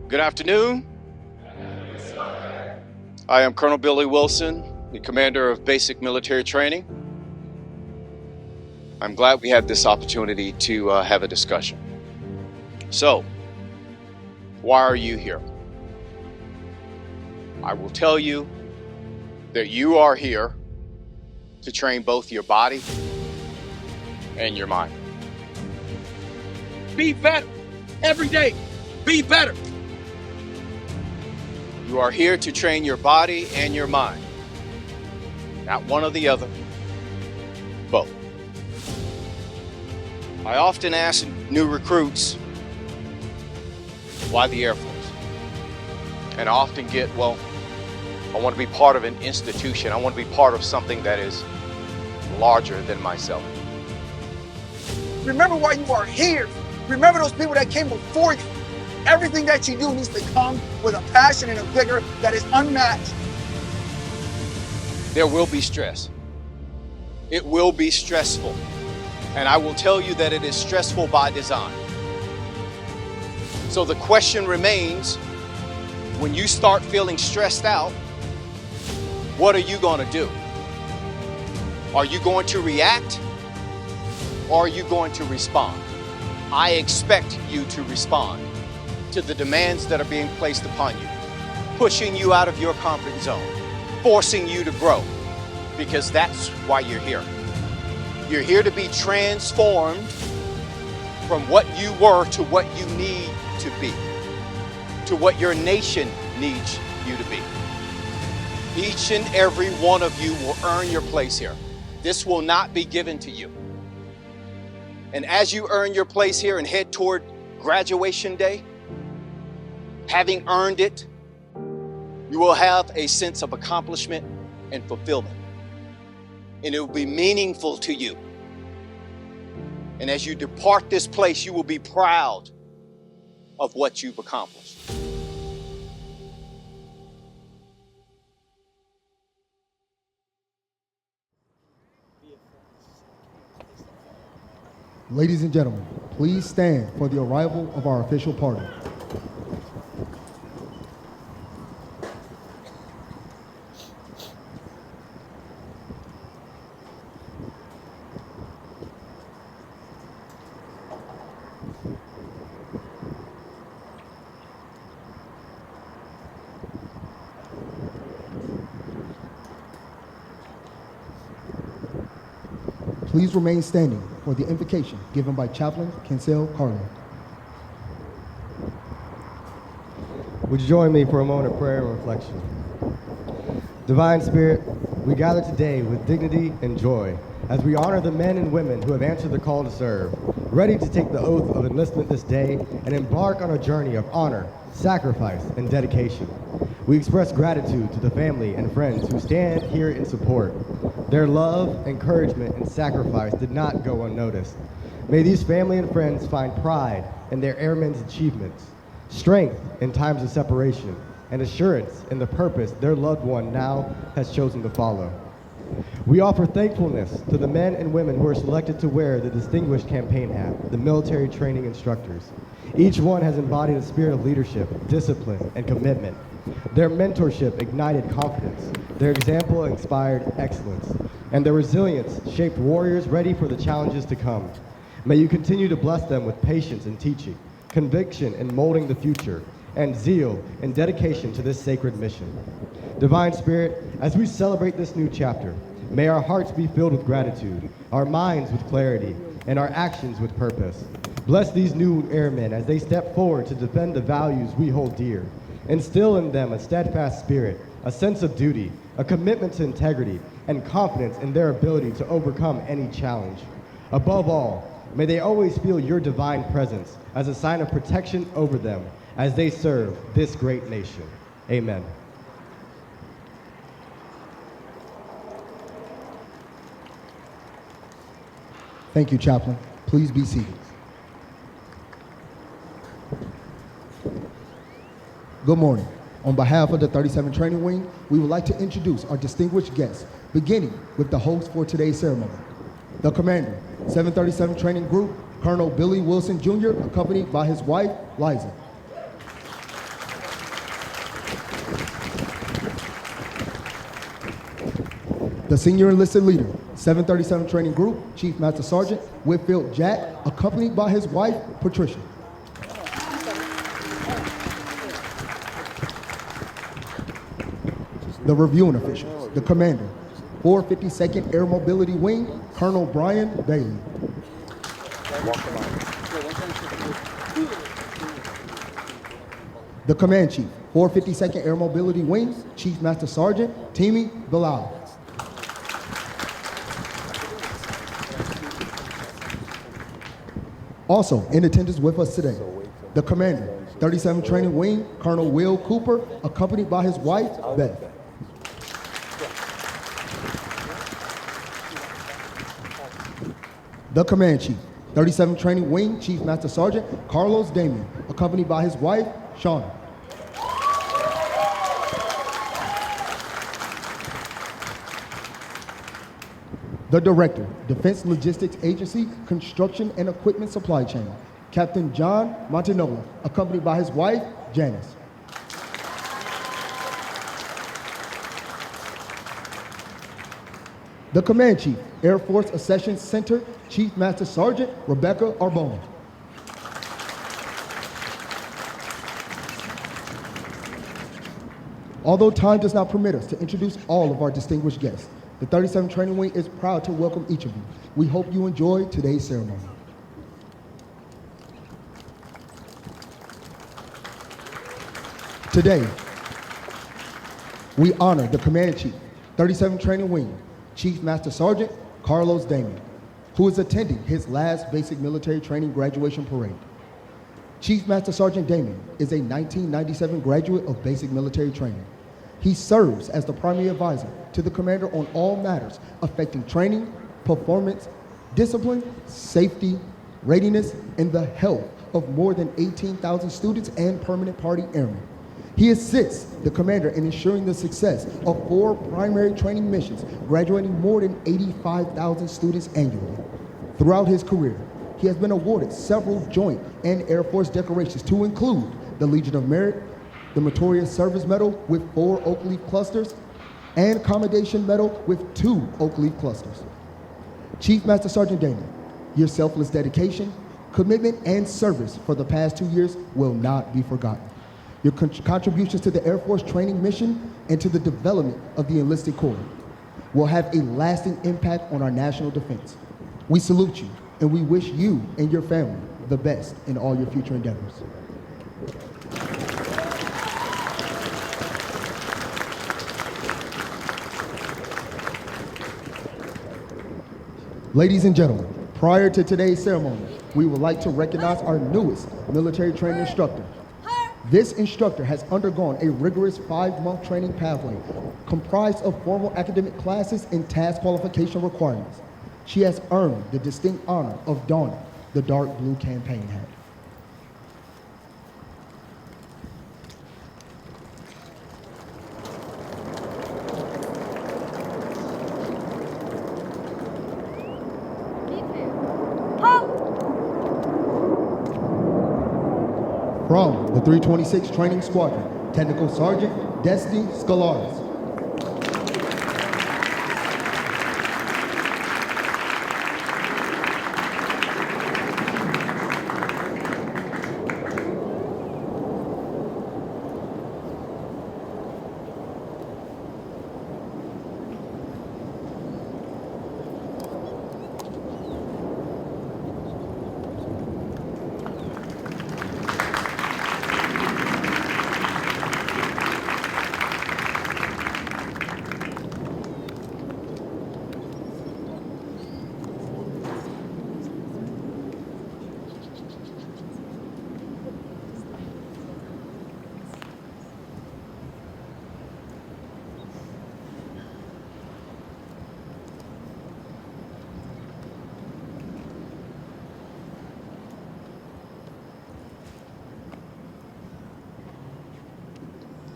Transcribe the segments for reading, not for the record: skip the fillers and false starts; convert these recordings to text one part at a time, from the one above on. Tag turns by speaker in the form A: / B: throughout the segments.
A: Good afternoon. I am Colonel Billy Wilson, the commander of basic military training. I'm glad we had this opportunity to have a discussion. So, why are you here? I will tell you that you are here to train both your body and your mind.
B: Be better every day. Be better.
A: You are here to train your body and your mind. Not one or the other, both. I often ask new recruits, why the Air Force? And I often get, well, I want to be part of an institution. I want to be part of something that is larger than myself.
B: Remember why you are here. Remember those people that came before you. Everything that you do needs to come with a passion and a vigor that is unmatched.
A: There will be stress. It will be stressful. And I will tell you that it is stressful by design. So the question remains, when you start feeling stressed out, what are you going to do? Are you going to react or are you going to respond? I expect you to respond to the demands that are being placed upon you, pushing you out of your comfort zone, forcing you to grow, because that's why you're here. You're here to be transformed from what you were to what you need to be, to what your nation needs you to be. Each and every one of you will earn your place here. This will not be given to you. And as you earn your place here and head toward graduation day, having earned it, you will have a sense of accomplishment and fulfillment. And it will be meaningful to you. And as you depart this place, you will be proud of what you've accomplished.
C: Ladies and gentlemen, please stand for the arrival of our official party. Please remain standing for the invocation given by Chaplain Cancel Carlo.
D: Would you join me for a moment of prayer and reflection? Divine Spirit, we gather today with dignity and joy as we honor the men and women who have answered the call to serve, ready to take the oath of enlistment this day and embark on a journey of honor, sacrifice, and dedication. We express gratitude to the family and friends who stand here in support. Their love, encouragement, and sacrifice did not go unnoticed. May these family and friends find pride in their airmen's achievements, strength in times of separation, and assurance in the purpose their loved one now has chosen to follow. We offer thankfulness to the men and women who are selected to wear the distinguished campaign hat, the military training instructors. Each one has embodied a spirit of leadership, discipline, and commitment. Their mentorship ignited confidence, their example inspired excellence, and their resilience shaped warriors ready for the challenges to come. May you continue to bless them with patience in teaching, conviction in molding the future, and zeal and dedication to this sacred mission. Divine Spirit, as we celebrate this new chapter, may our hearts be filled with gratitude, our minds with clarity, and our actions with purpose. Bless these new airmen as they step forward to defend the values we hold dear. Instill in them a steadfast spirit, a sense of duty, a commitment to integrity, and confidence in their ability to overcome any challenge. Above all, may they always feel your divine presence as a sign of protection over them as they serve this great nation. Amen.
C: Thank you, Chaplain. Please be seated. Good morning. On behalf of the 37th Training Wing, we would like to introduce our distinguished guests, beginning with the host for today's ceremony, the Commander, 737 Training Group, Colonel Billy Wilson Jr., accompanied by his wife, Liza. The senior enlisted leader, 737 Training Group, Chief Master Sergeant Whitfield Jack, accompanied by his wife, Patricia. The reviewing officials, the commander, 452nd Air Mobility Wing, Colonel Bryan Bailey. The command chief, 452nd Air Mobility Wing, Chief Master Sergeant Timi Bilal. Also in attendance with us today, the commander, 37 Training Wing, Colonel Will Cooper, accompanied by his wife, Beth. The command chief, 37 Training Wing, Chief Master Sergeant Carlos Damien, accompanied by his wife, Shauna. The director, Defense Logistics Agency, Construction and Equipment Supply Chain, Captain John Montanola, accompanied by his wife, Janice. The command chief, Air Force Accession Center, Chief Master Sergeant Rebecca Arbona. Although time does not permit us to introduce all of our distinguished guests, the 37 Training Wing is proud to welcome each of you. We hope you enjoy today's ceremony. Today, we honor the Command Chief, 37 Training Wing, Chief Master Sergeant Carlos Damien, who is attending his last basic military training graduation parade. Chief Master Sergeant Damien is a 1997 graduate of basic military training. He serves as the primary advisor to the commander on all matters affecting training, performance, discipline, safety, readiness, and the health of more than 18,000 students and permanent party airmen. He assists the commander in ensuring the success of 4 primary training missions, graduating more than 85,000 students annually. Throughout his career, he has been awarded several Joint and Air Force decorations to include the Legion of Merit, the Meritorious Service Medal with 4 Oak Leaf clusters, and Commendation Medal with 2 Oak Leaf clusters. Chief Master Sergeant Damien, your selfless dedication, commitment, and service for the past 2 years will not be forgotten. Your contributions to the Air Force training mission and to the development of the enlisted corps will have a lasting impact on our national defense. We salute you, and we wish you and your family the best in all your future endeavors. Ladies and gentlemen, prior to today's ceremony, we would like to recognize our newest military training instructor. This instructor has undergone a rigorous 5-month training pathway comprised of formal academic classes and task qualification requirements. She has earned the distinct honor of donning the dark blue campaign hat. From the 326 Training Squadron, Technical Sergeant Destiny Scalaris.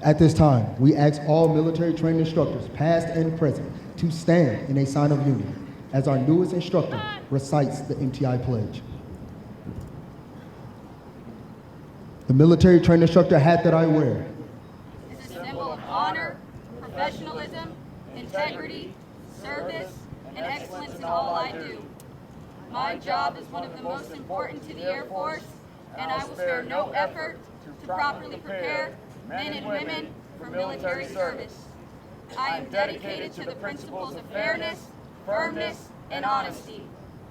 C: At this time, we ask all military training instructors, past and present, to stand in a sign of union as our newest instructor recites the MTI pledge. The military training instructor hat that I wear
E: professionalism, integrity, service, and excellence in all I do. My job is one of the most important to the Air Force, and I will spare no effort to properly prepare men and women for military service. I am dedicated to the principles of fairness, firmness, and honesty.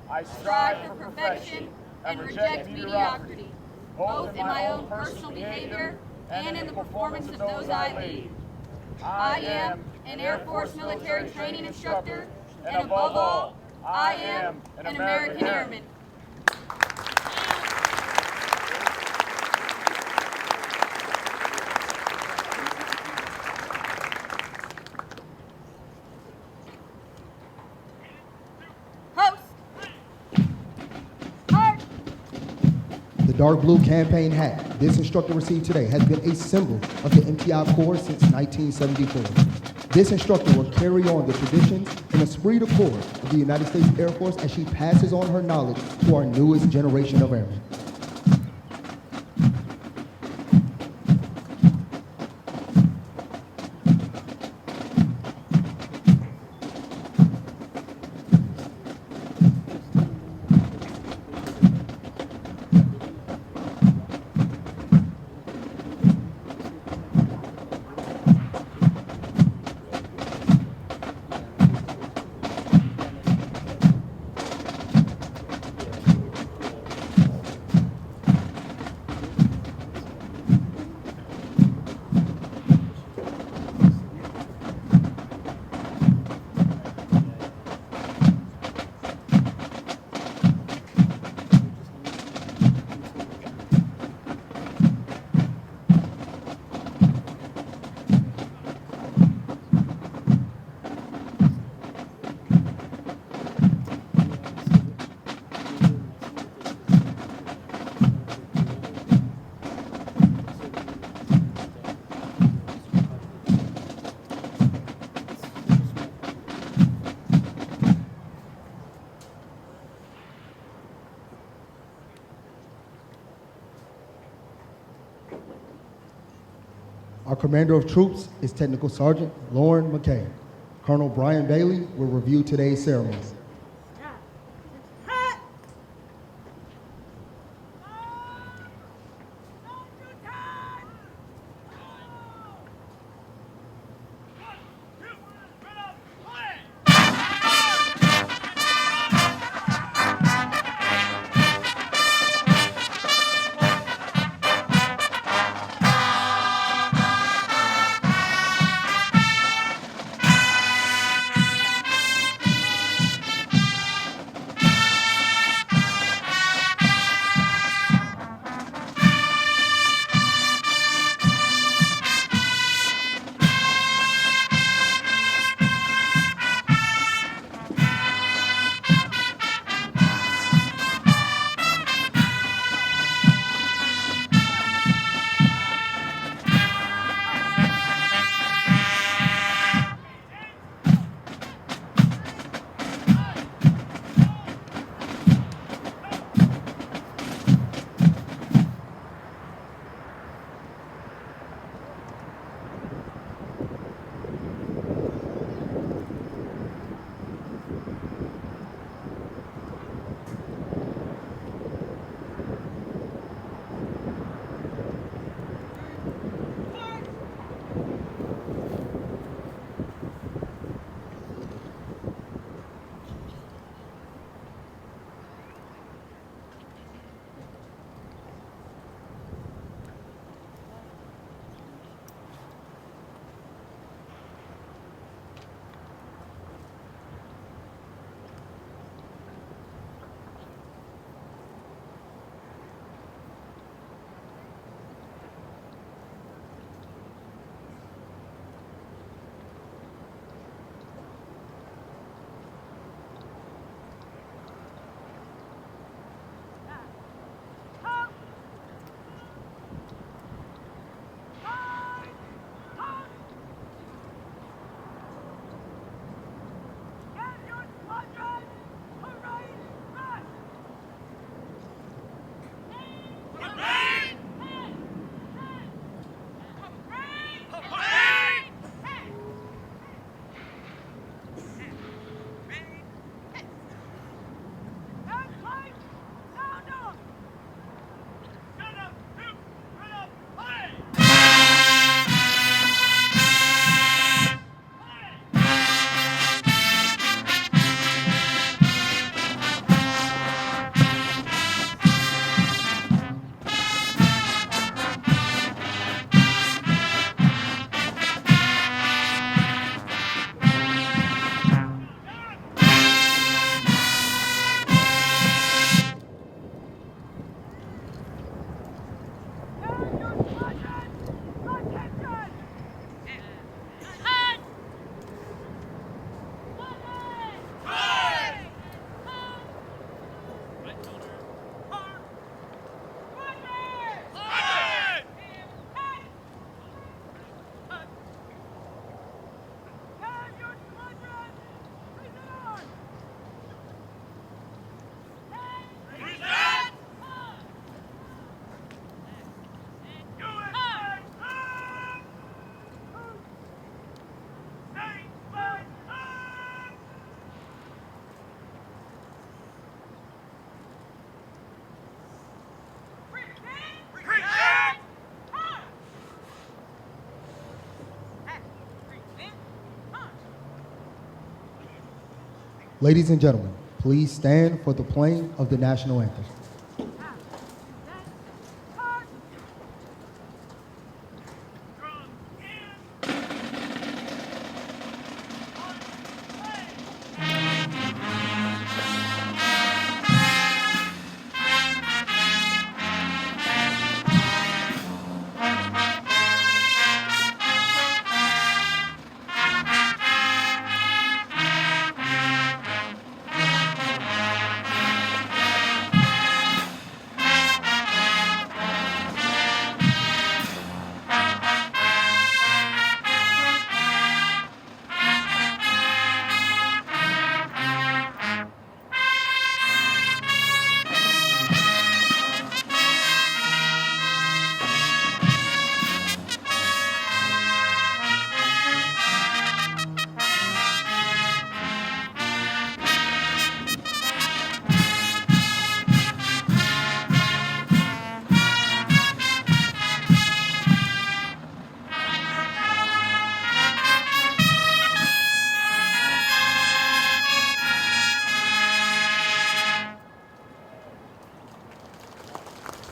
E: I strive for perfection and reject mediocrity, both in my own personal behavior and in the performance of those I lead. I am an Air Force military training instructor, and above all, I am an American Airman.
C: The dark blue campaign hat this instructor received today has been a symbol of the MTI Corps since 1974. This instructor will carry on the traditions and esprit de corps of the United States Air Force as she passes on her knowledge to our newest generation of airmen. Our Commander of Troops is Technical Sergeant Lauren McKay. Colonel Bryan Bailey will review today's ceremony. Ladies and gentlemen, please stand for the playing of the national anthem.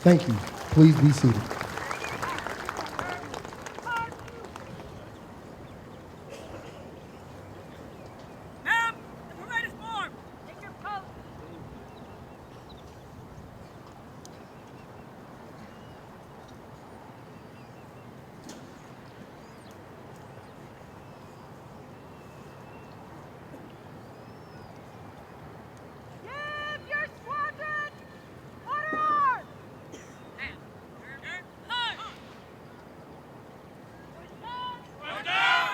C: Thank you. Please be seated.
F: Ma'am, the parade is formed. Take your post. Give your squadron order!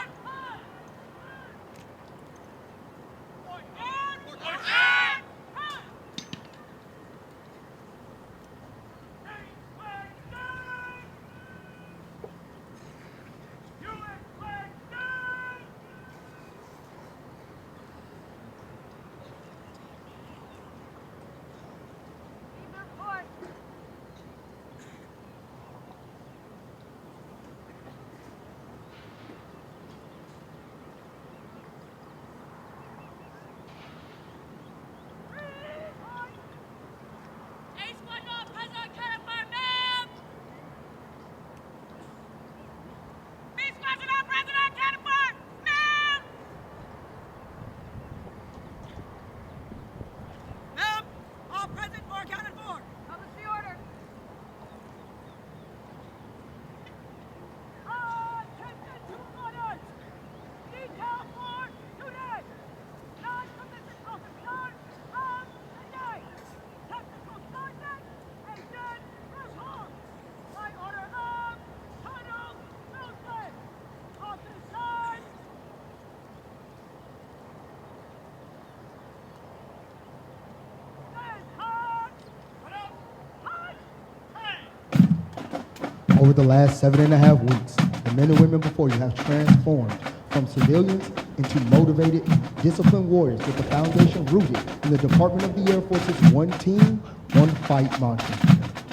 C: Over the last 7.5 weeks, the men and women before you have transformed from civilians into motivated, disciplined warriors with the foundation rooted in the Department of the Air Force's one team, one fight mantra.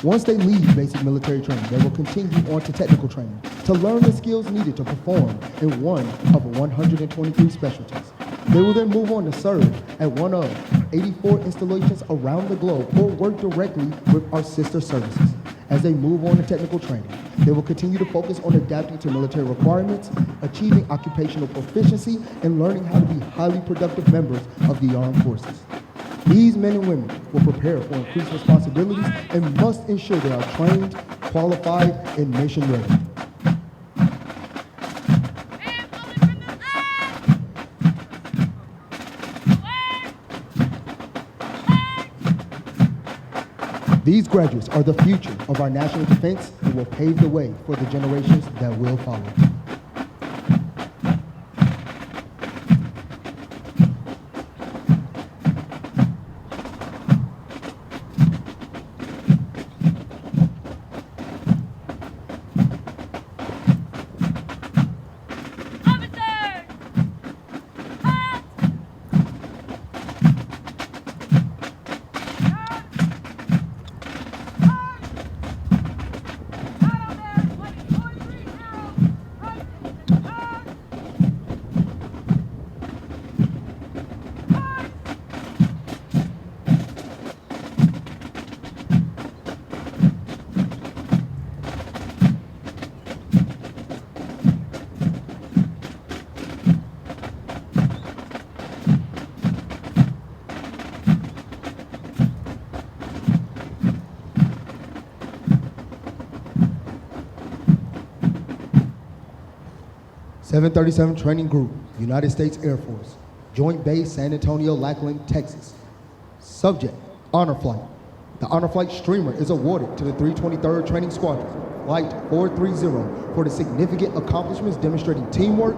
C: Once they leave basic military training, they will continue on to technical training to learn the skills needed to perform in one of 123 specialties. They will then move on to serve at one of 84 installations around the globe or work directly with our sister services. As they move on to technical training, they will continue to focus on adapting to military requirements, achieving occupational proficiency, and learning how to be highly productive members of the armed forces. These men and women will prepare for increased responsibilities and must ensure they are trained, qualified, and mission ready. These graduates are the future of our national defense and will pave the way for the generations that will follow. 737 Training Group, United States Air Force, Joint Base San Antonio-Lackland, Texas. Subject, honor flight. The honor flight streamer is awarded to the 323rd Training Squadron, Flight 430, for the significant accomplishments demonstrating teamwork,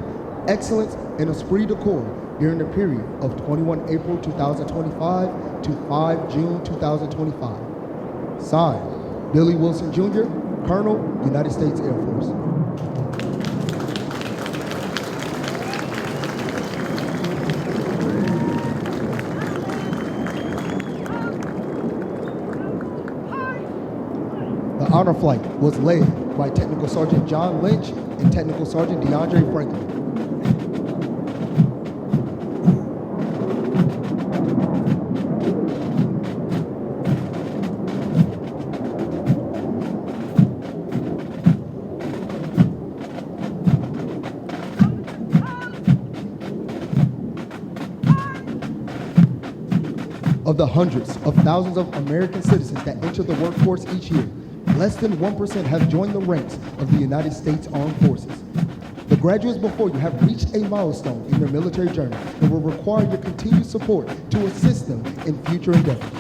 C: excellence, and esprit de corps during the period of 21 April 2025 to 5 June 2025. Signed, Billy Wilson Jr., Colonel, United States Air Force. The honor flight was led by Technical Sergeant John Lynch and Technical Sergeant DeAndre Franklin. Of the hundreds of thousands of American citizens that enter the workforce each year, less than 1% have joined the ranks of the United States Armed Forces. The graduates before you have reached a milestone in their military journey and will require your continued support to assist them in future endeavors.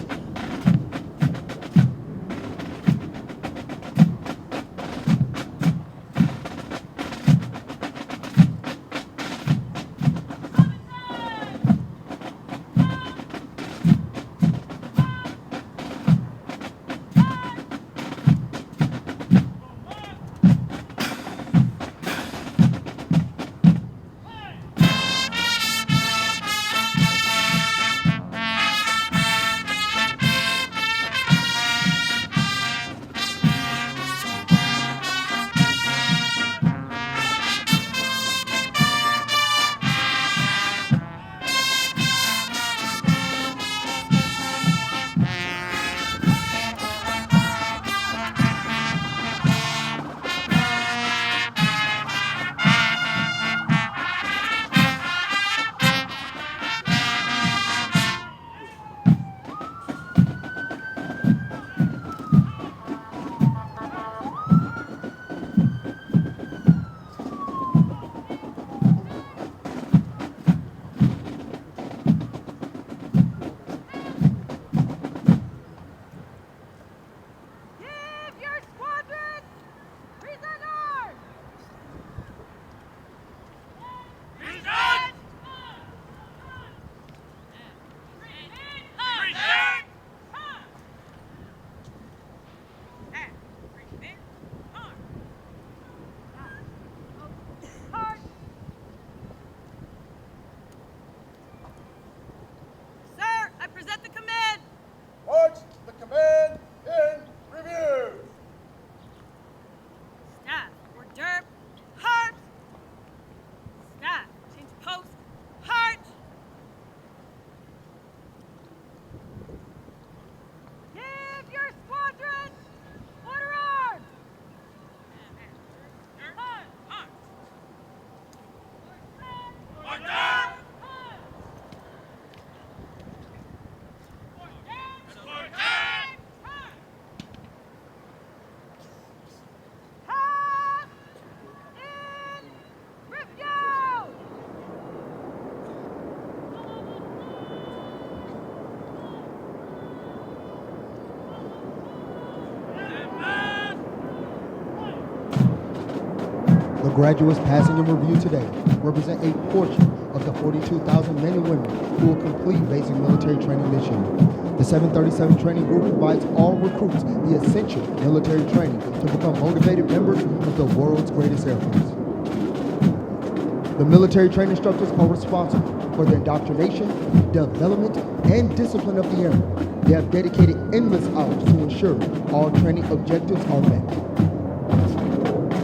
C: The graduates passing in review today represent a portion of the 42,000 men and women who will complete basic military training this year. The 737 Training Group provides all recruits the essential military training to become motivated members of the world's greatest air force. The military training instructors are responsible for the indoctrination, development, and discipline of the airmen. They have dedicated endless hours to ensure all training objectives are met.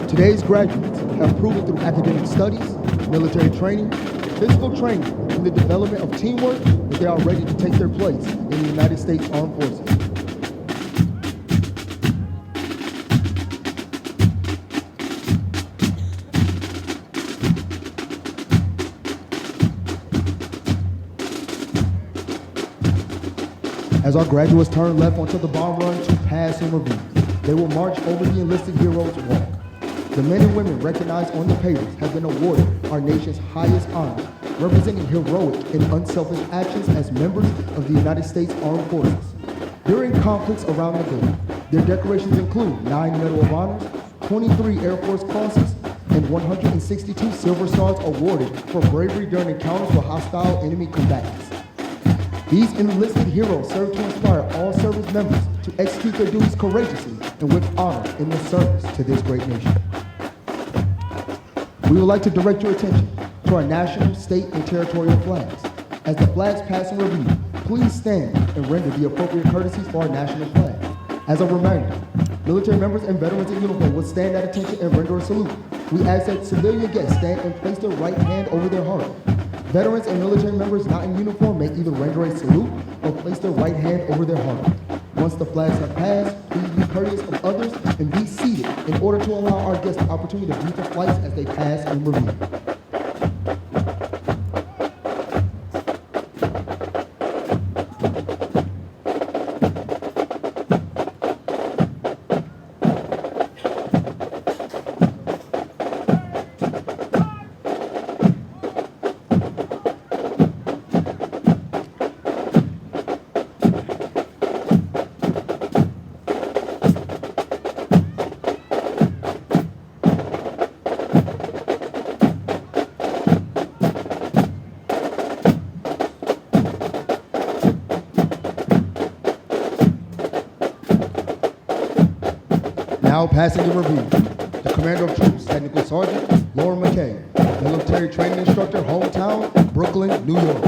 C: Today's graduates have proven through academic studies, military training, physical training, and the development of teamwork that they are ready to take their place in the United States Armed Forces. As our graduates turn left onto the bomb run to pass in review, they will march over the enlisted heroes' walk. The men and women recognized on the pages have been awarded our nation's highest honors, representing heroic and unselfish actions as members of the United States Armed Forces. During conflicts around the globe, their decorations include 9 Medal of Honors, 23 Air Force Crosses, and 162 Silver Stars awarded for bravery during encounters with hostile enemy combatants. These enlisted heroes serve to inspire all service members to execute their duties courageously and with honor in their service to this great nation. We would like to direct your attention to our national, state, and territorial flags. As the flags pass in review, please stand and render the appropriate courtesies for our national flag. As a reminder, military members and veterans in uniform will stand at attention and render a salute. We ask that civilian guests stand and place their right hand over their heart. Veterans and military members not in uniform may either render a salute or place their right hand over their heart. Once the flags have passed, please be courteous of others and be seated in order to allow our guests the opportunity to view the flights as they pass and review. Now passing the review, the Commander of Troops, Technical Sergeant Laura McKay, Military Training Instructor, hometown, Brooklyn, New York.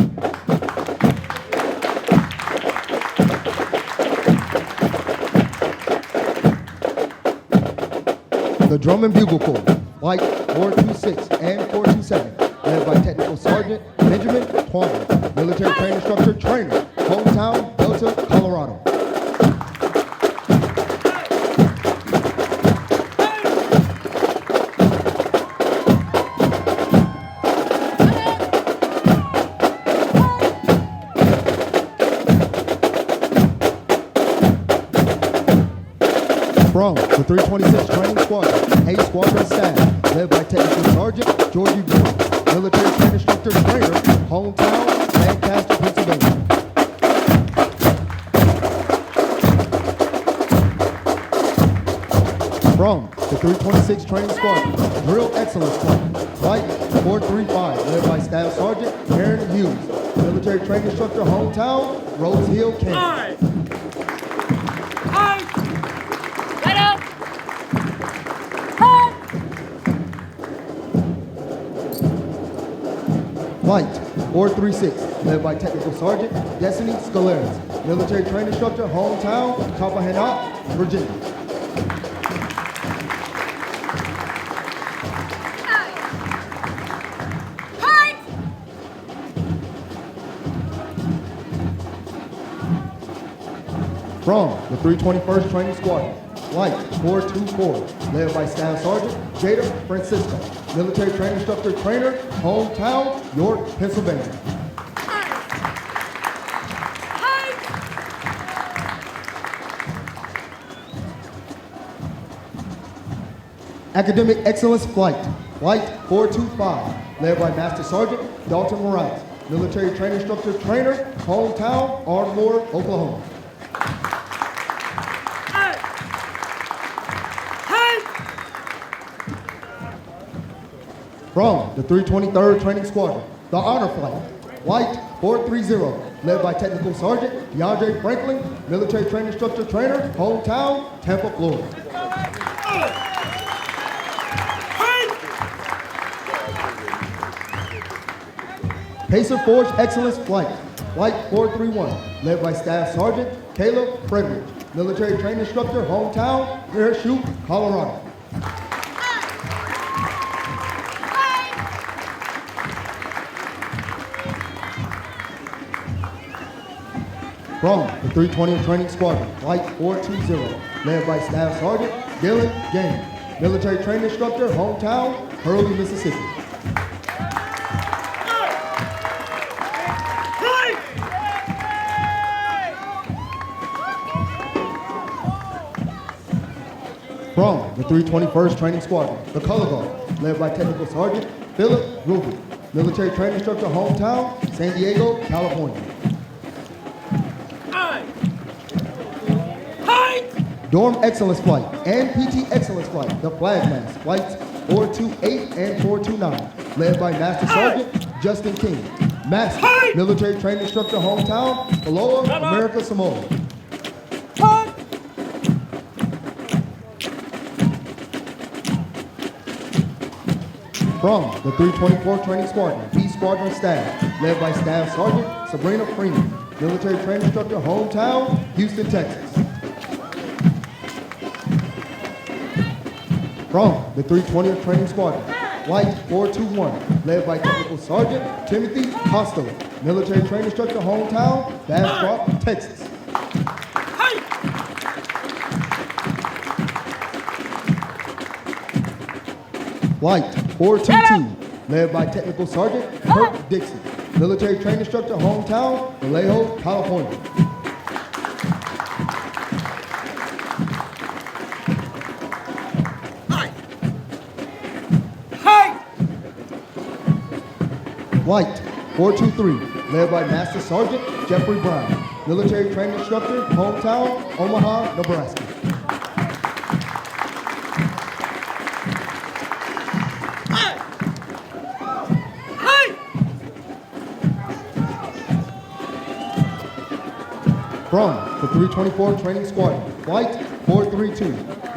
C: The Drum and Bugle Corps, Flight 426 and 427, led by Technical Sergeant Benjamin Twain, Military Training Instructor, Trainer, hometown, Delta, Colorado. From the 326 Training Squadron, A Squadron Staff, led by Technical Sergeant Georgie Brown, Military Training Instructor, Trainer, hometown, Lancaster, Pennsylvania. From the 326 Training Squadron, Drill Excellence Flight, Flight 435, led by Staff Sergeant Aaron Hughes, Military Training Instructor, hometown, Rose Hill, Kansas. Flight 436, led by Technical Sergeant Destiny Scaleras, Military Training Instructor, hometown, Tappahannock, Virginia. From the 321st Training Squadron, Flight 424, led by Staff Sergeant Jada Francisco, Military Training Instructor, Trainer, hometown, York, Pennsylvania. Academic Excellence Flight, Flight 425, led by Master Sergeant Dalton Morales, Military Training Instructor, Trainer, hometown, Ardmore, Oklahoma. From the 323rd Training Squadron, the Honor Flight, Flight 430, led by Technical Sergeant DeAndre Franklin, Military Training Instructor, Trainer, hometown, Tampa, Florida. Pacer Forge Excellence Flight, Flight 431, led by Staff Sergeant Calif Frederick, Military Training Instructor, hometown, Parachute, Colorado. From the 320th Training Squadron, Flight 420, led by Staff Sergeant Dylan Gaines, Military Training Instructor, hometown, Hurley, Mississippi. From the the 321st Training Squadron, the Color Guard, led by Technical Sergeant Philip Ruby, military training instructor, hometown, San Diego, California. Dorm Excellence Flight and PT Excellence Flight, the Flag Mask, flights 428 and 429, led by Master Sergeant Justin King, Master military training instructor, hometown, Aloha, America, Samoa. From the 324th Training Squadron, B Squadron Staff, led by Staff Sergeant Sabrina Freeman, military training instructor, hometown, Houston, Texas. From the 320th Training Squadron, Flight 421, led by Technical Sergeant Timothy Costello, military training instructor, hometown, Bastrop, Texas. Flight 422, led by Technical Sergeant Kirk Dixon, military training instructor, hometown, Vallejo, California. Flight 423, led by Master Sergeant Jeffrey Brown, military training instructor, hometown, Omaha, Nebraska. From the 324th Training Squadron, Flight 432,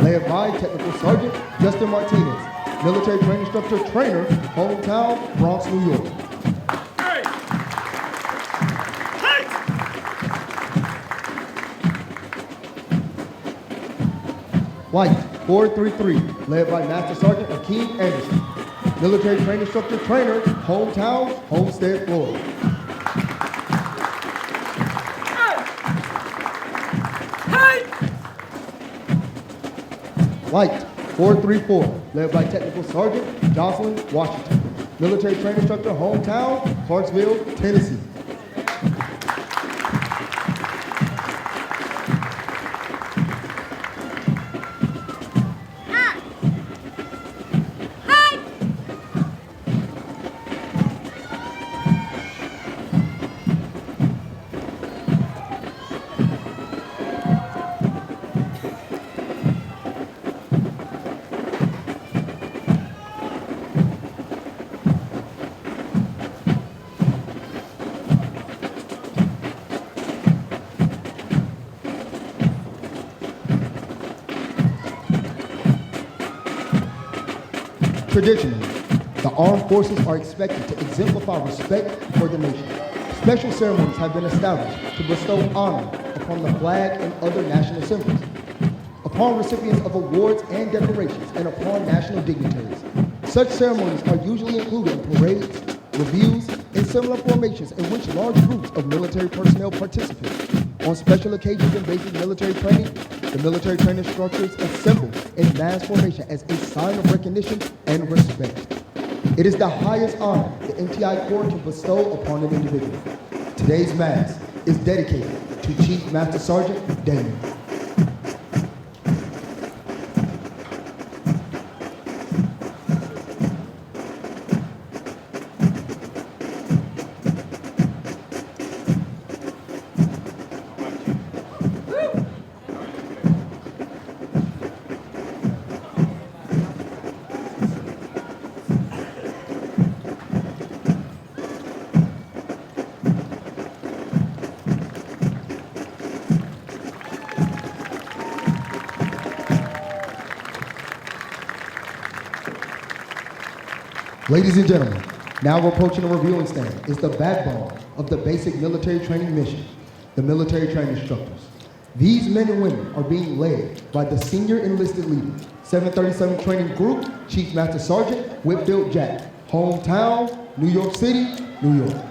C: led by Technical Sergeant Justin Martinez, military training instructor, trainer, hometown, Bronx, New York. Flight 433, led by Master Sergeant Akeem Anderson, military training instructor, trainer, hometown, Homestead, Florida. Flight 434, led by Technical Sergeant Jocelyn Washington, military training instructor, hometown, Clarksville, Tennessee. Traditionally, the armed forces are expected to exemplify respect for the nation. Special ceremonies have been established to bestow honor upon the flag and other national symbols, upon recipients of awards and decorations, and upon national dignitaries. Such ceremonies are usually included in parades, reviews, and similar formations in which large groups of military personnel participate. On special occasions in basic military training, the military training instructors assemble in mass formation as a sign of recognition and respect. It is the highest honor the MTI Corps can bestow upon an individual. Today's mass is dedicated to Chief Master Sergeant Damon. Ladies and gentlemen, now we're approaching the reviewing stand. It's the backbone of the basic military training mission, the military training instructors. These men and women are being led by the senior enlisted leader, 737 Training Group, Chief Master Sergeant Whitfield Jack, hometown, New York City, New York.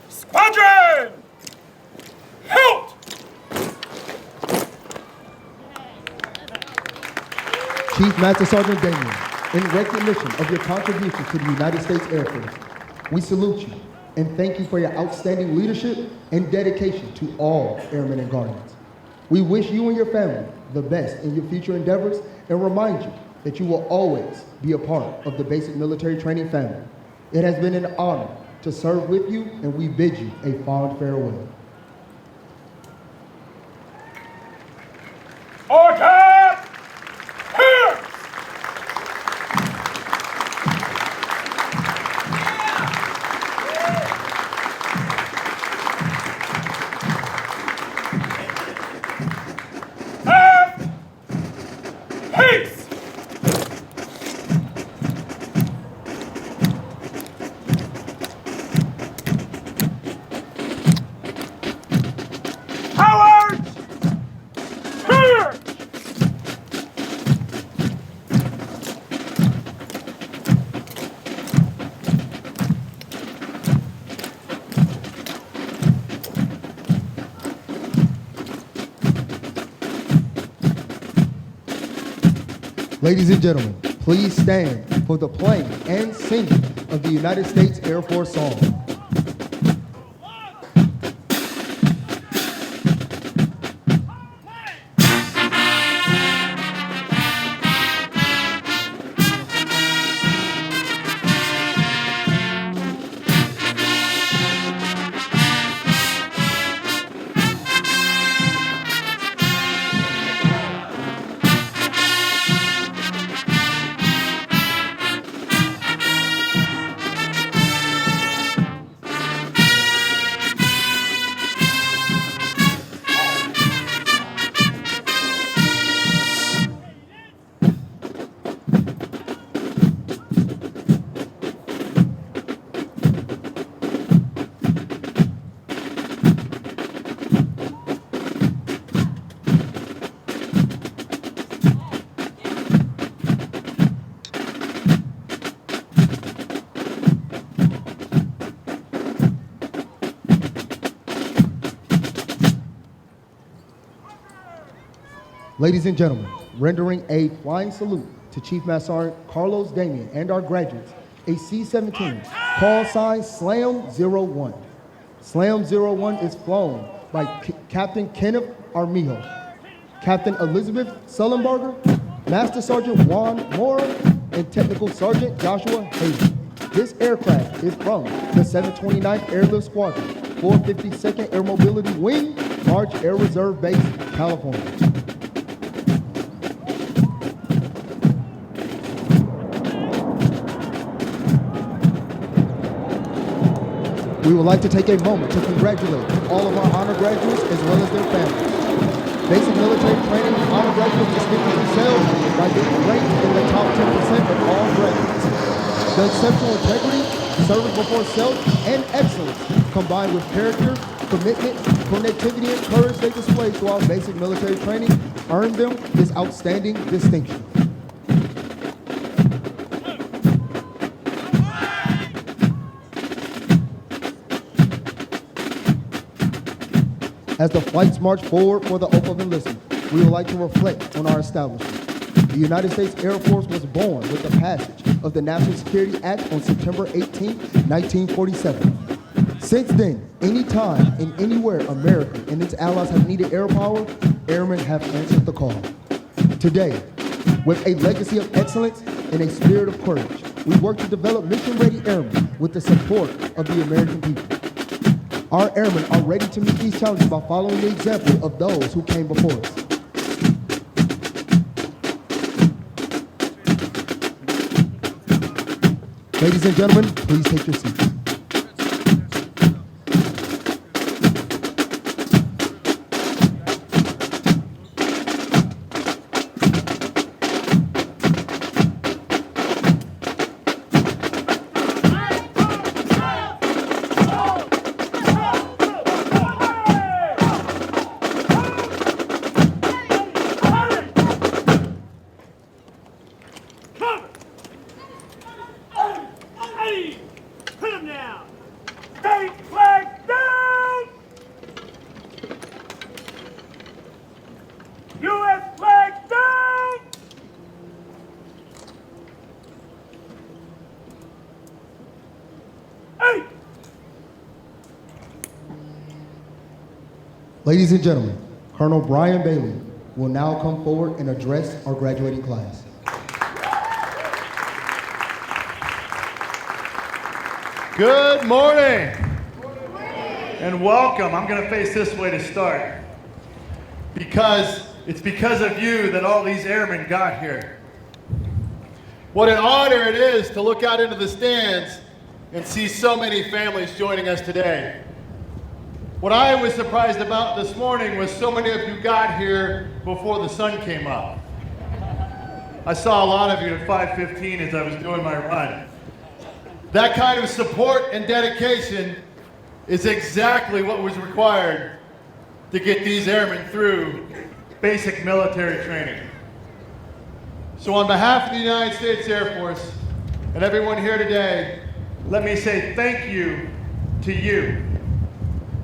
F: Squadron! Halt!
C: Chief Master Sergeant Damien, in recognition of your contribution to the United States Air Force, we salute you and thank you for your outstanding leadership and dedication to all Airmen and Guardians. We wish you and your family the best in your future endeavors and remind you that you will always be a part of the basic military training family. It has been an honor to serve with you, and we bid you a fond farewell.
F: Order! Here! Have peace! Cowards! Here!
C: Ladies and gentlemen, please stand for the playing and singing of the United States Air Force song. Ladies and gentlemen, rendering a flying salute to Chief Master Sergeant Carlos Damien and our graduates, a C-17 call sign Slam-01. Slam-01 is flown by Captain Kenneth Armijo, Captain Elizabeth Sullenberger, Master Sergeant Juan Mora, and Technical Sergeant Joshua Hayden. This aircraft is from the 729th Airlift Squadron, 452nd Air Mobility Wing, March Air Reserve Base, California. We would like to take a moment to congratulate all of our honor graduates as well as their families. Basic military training honor graduates distinguish themselves by being ranked in the top 10% of all graduates. The exceptional integrity, service before self, and excellence, combined with character, commitment, connectivity, and courage they display throughout basic military training, earned them this outstanding distinction. As the flights march forward for the oath of enlistment, we would like to reflect on our establishment. The United States Air Force was born with the passage of the National Security Act on September 18, 1947. Since then, anytime and anywhere America and its allies have needed air power, airmen have answered the call. Today, with a legacy of excellence and a spirit of courage, we work to develop mission-ready airmen with the support of the American people. Our airmen are ready to meet these challenges by following the example of those who came before us. Ladies and gentlemen, please take your seats.
F: Put him down!
C: Ladies and gentlemen, Colonel Bryan Bailey will now come forward and address our graduating class.
G: Good morning. And welcome. I'm going to face this way to start. Because it's because of you that all these airmen got here. What an honor it is to look out into the stands and see so many families joining us today. What I was surprised about this morning was so many of you got here before the sun came up. I saw a lot of you at 5:15 as I was doing my run. That kind of support and dedication is exactly what was required to get these airmen through basic military training. So on behalf of the United States Air Force and everyone here today, let me say thank you to you.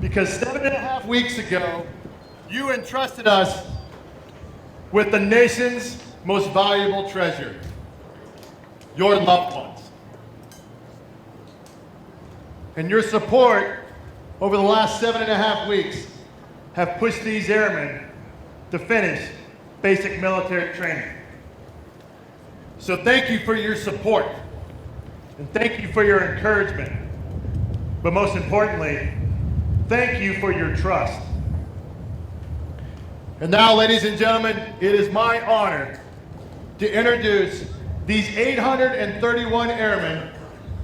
G: Because 7.5 weeks ago, you entrusted us with the nation's most valuable treasure, your loved ones. And your support over the last 7.5 weeks have pushed these airmen to finish basic military training. So thank you for your support, and thank you for your encouragement. But most importantly, thank you for your trust. And now, ladies and gentlemen, it is my honor to introduce these 831 airmen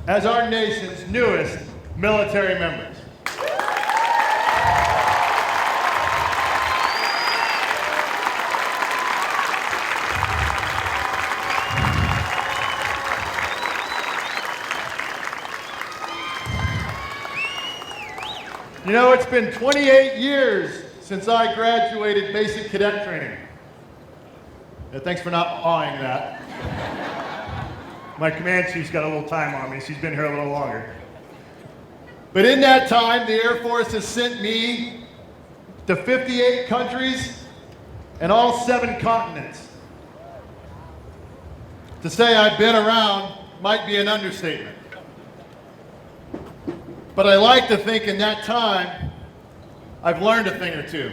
G: as our nation's newest military members. You know, it's been 28 years since I graduated basic cadet training. Yeah, thanks for not awing that. My command chief's got a little time on me. She's been here a little longer. But in that time, the Air Force has sent me to 58 countries and all 7 continents. To say I've been around might be an understatement. But I like to think in that time, I've learned a thing or two.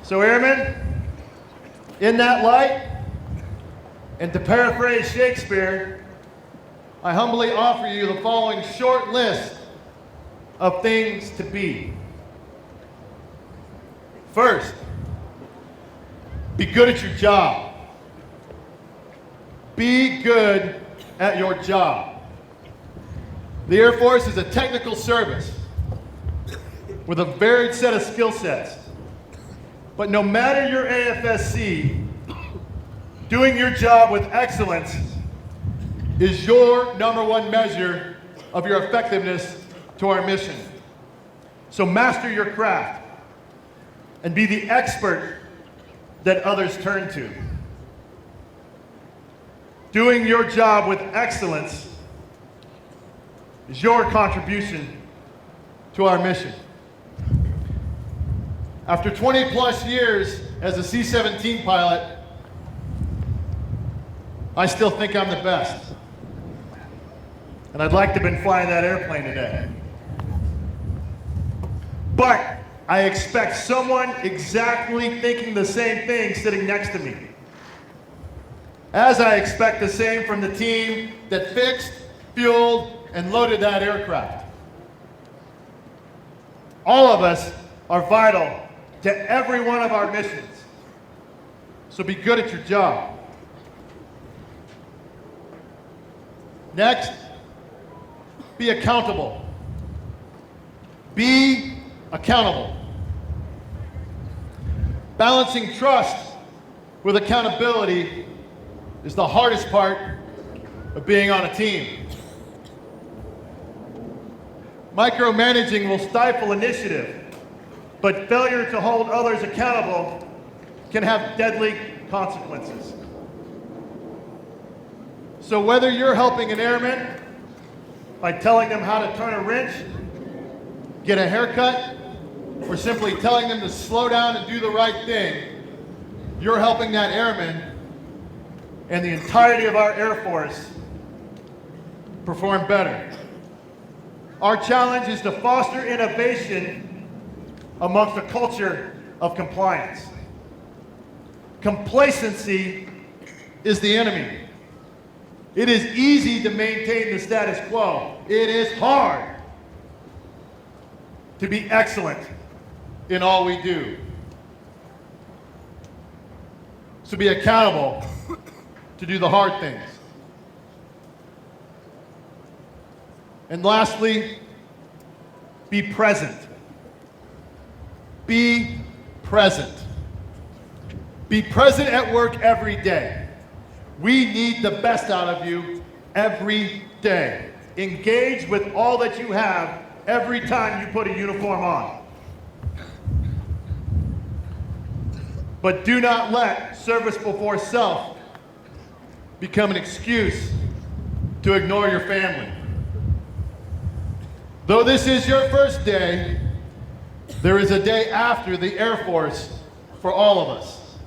G: So airmen, in that light, and to paraphrase Shakespeare, I humbly offer you the following short list of things to be. First, be good at your job. Be good at your job. The Air Force is a technical service with a varied set of skill sets. But no matter your AFSC, doing your job with excellence is your #1 measure of your effectiveness to our mission. So master your craft and be the expert that others turn to. Doing your job with excellence is your contribution to our mission. After 20 plus years as a C-17 pilot, I still think I'm the best. And I'd like to have been flying that airplane today. But I expect someone exactly thinking the same thing sitting next to me. As I expect the same from the team that fixed, fueled, and loaded that aircraft. All of us are vital to every one of our missions. So be good at your job. Next, be accountable. Be accountable. Balancing trust with accountability is the hardest part of being on a team. Micromanaging will stifle initiative, but failure to hold others accountable can have deadly consequences. So whether you're helping an airman by telling them how to turn a wrench, get a haircut, or simply telling them to slow down and do the right thing, you're helping that airman and the entirety of our Air Force perform better. Our challenge is to foster innovation amongst a culture of compliance. Complacency is the enemy. It is easy to maintain the status quo. It is hard to be excellent in all we do. So be accountable to do the hard things. And lastly, be present. Be present. Be present at work every day. We need the best out of you every day. Engage with all that you have every time you put a uniform on. But do not let service before self become an excuse to ignore your family. Though this is your first day, there is a day after the Air Force for all of us.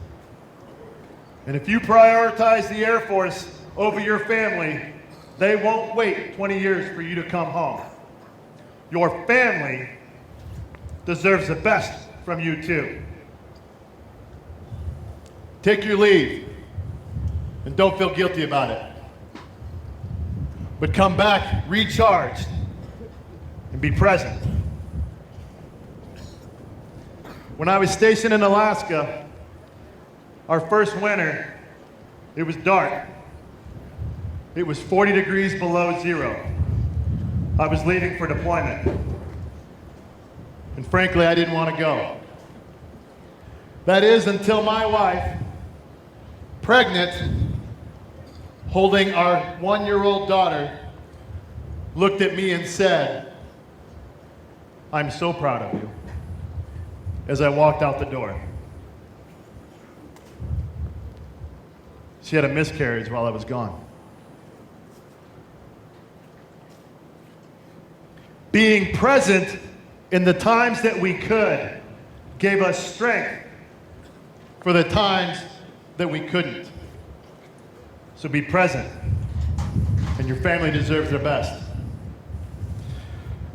G: And if you prioritize the Air Force over your family, they won't wait 20 years for you to come home. Your family deserves the best from you too. Take your leave and don't feel guilty about it. But come back recharged and be present. When I was stationed in Alaska, our first winter, it was dark. It was 40 degrees below zero. I was leaving for deployment. And frankly, I didn't want to go. That is until my wife, pregnant, holding our 1-year-old daughter, looked at me and said, "I'm so proud of you," as I walked out the door. She had a miscarriage while I was gone. Being present in the times that we could gave us strength for the times that we couldn't. So be present, and your family deserves their best.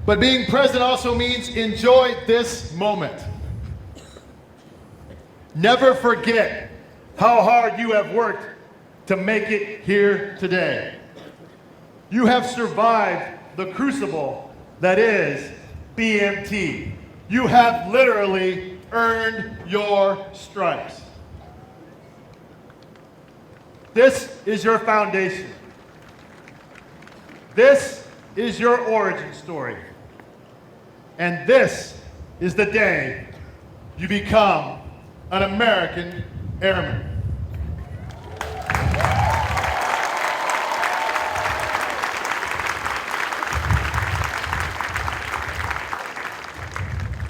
G: But being present also means enjoy this moment. Never forget how hard you have worked to make it here today. You have survived the crucible that is BMT. You have literally earned your stripes. This is your foundation. This is your origin story. And this is the day you become an American Airman.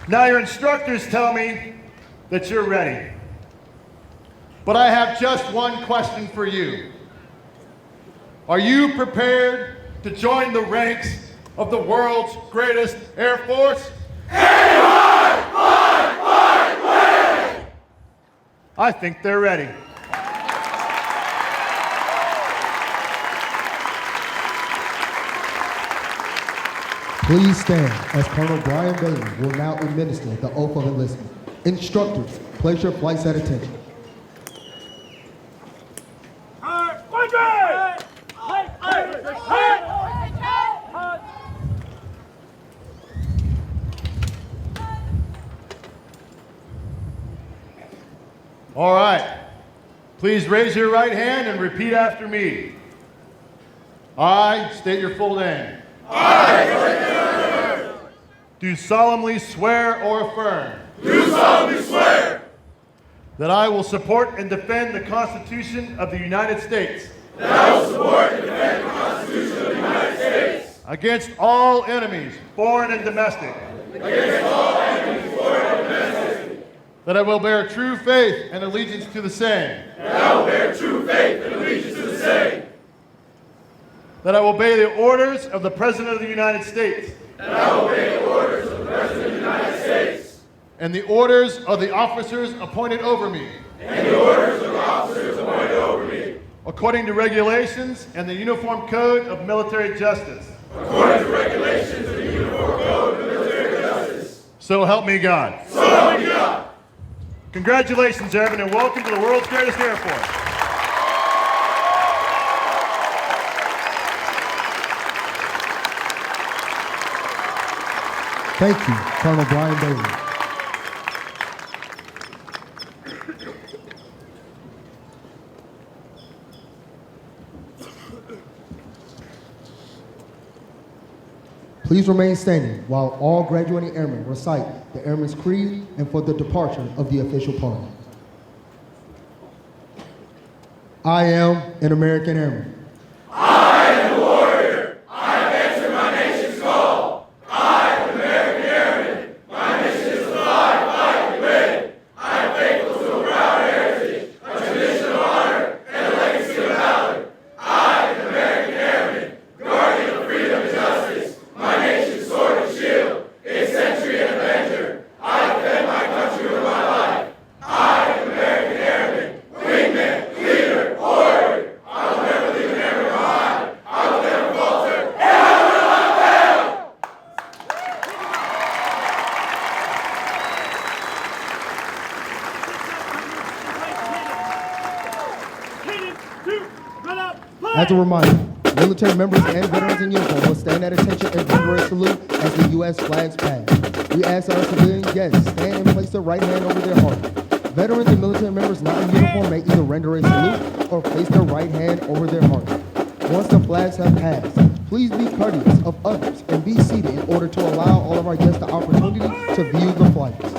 G: Now your instructors tell me that you're ready. But I have just one question for you. Are you prepared to join the ranks of the world's greatest Air Force? I think they're ready.
C: Please stand as Colonel Bryan M will now administer the oath of enlistment. Instructors, place your flights at attention.
G: All right. Please raise your right hand and repeat after me. I state your full name. I do solemnly swear or affirm.
H: Do solemnly swear
G: that I will support and defend the Constitution of the United States.
H: that I will support and defend the Constitution of the United States
G: against all enemies, foreign and domestic.
H: against all enemies, foreign and domestic.
G: That I will bear true faith and allegiance to the same.
H: That I will bear true faith and allegiance to the same.
G: That I will obey the orders of the President of the United States.
H: That I will obey the orders of the President of the United States.
G: And the orders of the officers appointed over me.
H: And the orders of the officers appointed over me.
G: According to regulations and the Uniform Code of Military Justice.
H: According to regulations of the Uniform Code of Military Justice.
G: So help me God.
H: So help me God.
G: Congratulations, Airmen, and welcome to the world's greatest Air Force.
C: Thank you, Colonel Bryan Bailey. Please remain standing while all graduating airmen recite the Airman's Creed and for the departure of the official party. I am an American Airman.
H: I am a warrior. I have answered my nation's call. I am an American Airman. My mission is to fly, fight, and win. I am faithful to a proud heritage, a tradition of honor, and a legacy of valor. I am an American Airman, guardian of freedom and justice, my nation's sword and shield, its sentry and avenger. I defend my country with my life. I am an American Airman, wingman, leader, warrior. I will never leave an airman behind. I will never falter, and I will not fail.
C: As a reminder, military members and veterans in uniform will stand at attention and render a salute as the U.S. flags pass. We ask our civilian guests stand and place their right hand over their heart. Veterans and military members not in uniform may either render a salute or place their right hand over their heart. Once the flags have passed, please be courteous of others and be seated in order to allow all of our guests the opportunity to view the flags.